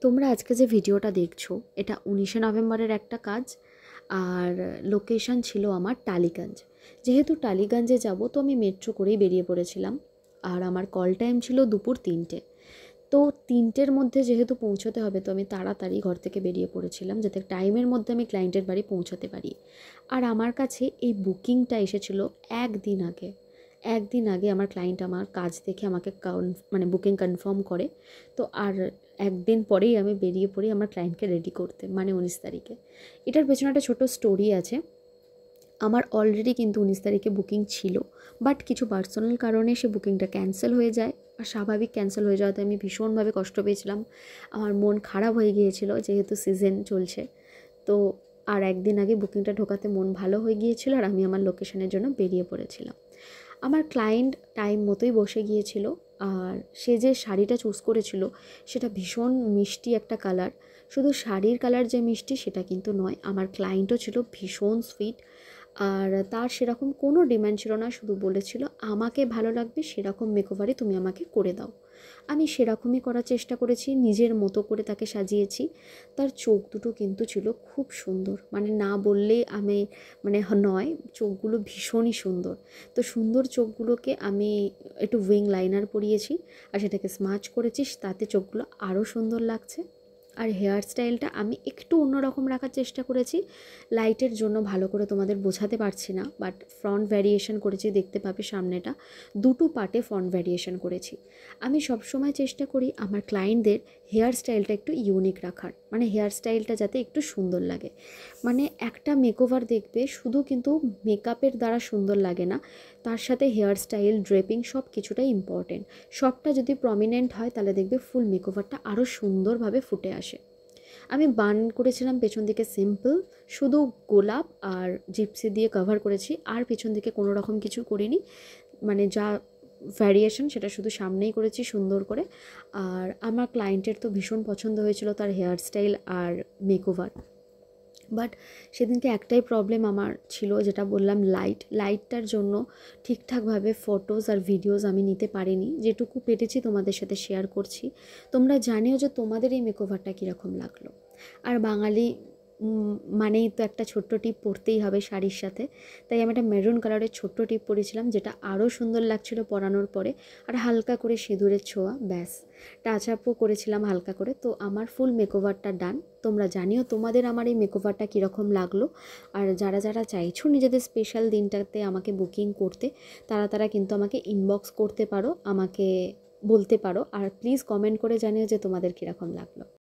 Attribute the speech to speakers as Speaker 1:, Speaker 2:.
Speaker 1: তোমরা আজকে যে ভিডিওটা দেখছো এটা 19শে নভেম্বরের একটা কাজ। আর লোকেশন ছিল আমার টালিগঞ্জ। যেহেতু টালিগঞ্জে যাব তো আমি মেট্রো করেই বেরিয়ে পড়েছিলাম। আর আমার কল টাইম ছিল দুপুর 3টে। তো 3টের মধ্যে যেহেতু পৌঁছতে হবে তো আমি তাড়াতাড়ি ঘর থেকে বেরিয়ে পড়েছিলাম যাতে টাইমের মধ্যে আমি ক্লায়েন্টের বাড়ি পৌঁছাতে পারি। আর আমার কাছে এই বুকিংটা এসেছিলো একদিন আগে। একদিন আগে আমার ক্লায়েন্ট আমার কাজ দেখে আমাকে বুকিং কনফার্ম করে। তো আর একদিন পরেই আমি বেরিয়ে পড়ি আমার ক্লায়েন্টকে রেডি করতে, মানে 19 তারিখে। এটার পেছনে একটা ছোটো স্টোরি আছে। আমার অলরেডি কিন্তু 19 তারিখে বুকিং ছিল, বাট কিছু পার্সোনাল কারণে সে বুকিংটা ক্যান্সেল হয়ে যায়। আর স্বাভাবিক ক্যান্সেল হয়ে যাওয়াতে আমি ভীষণভাবে কষ্ট পেয়েছিলাম। আমার মন খারাপ হয়ে গিয়েছিল যেহেতু সিজন চলছে। তো আর একদিন আগে বুকিংটা ঢোকাতে মন ভালো হয়ে গিয়েছিল আর আমি আমার লোকেশনের জন্য বেরিয়ে পড়েছিলাম। আমার ক্লায়েন্ট টাইম মতোই বসে গিয়েছিল। আর সে যে শাড়িটা চুজ করেছিল সেটা ভীষণ মিষ্টি একটা কালার। শুধু শাড়ির কালার যে মিষ্টি সেটা কিন্তু নয়, আমার ক্লায়েন্টও ছিল ভীষণ সুইট। আর তার সেরকম কোনো ডিমান্ড ছিল না, শুধু বলেছিল আমাকে ভালো লাগবে সেরকম মেকওভারই তুমি আমাকে করে দাও। আমি সেরকমই করার চেষ্টা করেছি, নিজের মতো করে তাকে সাজিয়েছি। তার চোখ দুটো কিন্তু ছিল খুব সুন্দর, মানে না বললেই আমি নয়, চোখগুলো ভীষণই সুন্দর। তো সুন্দর চোখগুলোকে আমি একটু উইং লাইনার পরিয়েছি আর সেটাকে স্মাচ করেছি, তাতে চোখগুলো আরও সুন্দর লাগছে। আর হেয়ার স্টাইলটা আমি একটু অন্যরকম রাখার চেষ্টা করেছি। লাইটের জন্য ভালো করে তোমাদের বোঝাতে পারছি না, বাট ফ্রন্ট ভ্যারিয়েশন করেছি, দেখতে পাবে সামনেটা দুটো পার্টে ফ্রন্ট ভ্যারিয়েশন করেছি। আমি সবসময় চেষ্টা করি আমার ক্লায়েন্টদের হেয়ার স্টাইলটা একটু ইউনিক রাখার, মানে হেয়ার স্টাইলটা যাতে একটু সুন্দর লাগে। মানে একটা মেকওভার দেখবে শুধু কিন্তু মেকআপের দ্বারা সুন্দর লাগে না, তার সাথে হেয়ার স্টাইল, ড্রেপিং সব কিছুটাই ইম্পর্টেন্ট। সবটা যদি প্রমিনেন্ট হয় তাহলে দেখবে ফুল মেকওভারটা আরও সুন্দরভাবে ফুটে আসে। আমি বান করেছিলাম পেছন দিকে সিম্পল, শুধু গোলাপ আর জিপসি দিয়ে কভার করেছি, আর পেছন দিকে কোনো রকম কিছু করিনি। মানে যা ভ্যারিয়েশন সেটা শুধু সামনেই করেছি সুন্দর করে। আর আমার ক্লায়েন্টের তো ভীষণ পছন্দ হয়েছিল তার হেয়ার স্টাইল আর মেকওভার। বাট সেদিনকে একটাই প্রবলেম আমার ছিল, যেটা বললাম লাইটটার জন্য ঠিকঠাকভাবে ফটোজ আর ভিডিওস আমি নিতে পারিনি। যেটুকু পেরেছি তোমাদের সাথে শেয়ার করছি। তোমরা জানিও যে তোমাদের এই মেকওভারটা কীরকম লাগলো। আর বাঙালি মানেই তো একটা ছোট্ট টিপ পরতেই হবে শাড়ির সাথে, তাই আমি একটা মেরুন কালারের ছোট্ট টিপ পরেছিলাম, যেটা আরও সুন্দর লাগছিল পরানোর পরে। আর হালকা করে সিঁদুরের ছোঁয়া, ব্যাস। টাচ আপও করেছিলাম হালকা করে। তো আমার ফুল মেকওভারটা ডান। তোমরা জানিও তোমাদের আমার এই মেকওভারটা কীরকম লাগলো। আর যারা যারা চাইছো নিজেদের স্পেশাল দিনটাতে আমাকে বুকিং করতে, তারা কিন্তু আমাকে ইনবক্স করতে পারো, আমাকে বলতে পারো। আর প্লিজ কমেন্ট করে জানিও যে তোমাদের কীরকম লাগলো।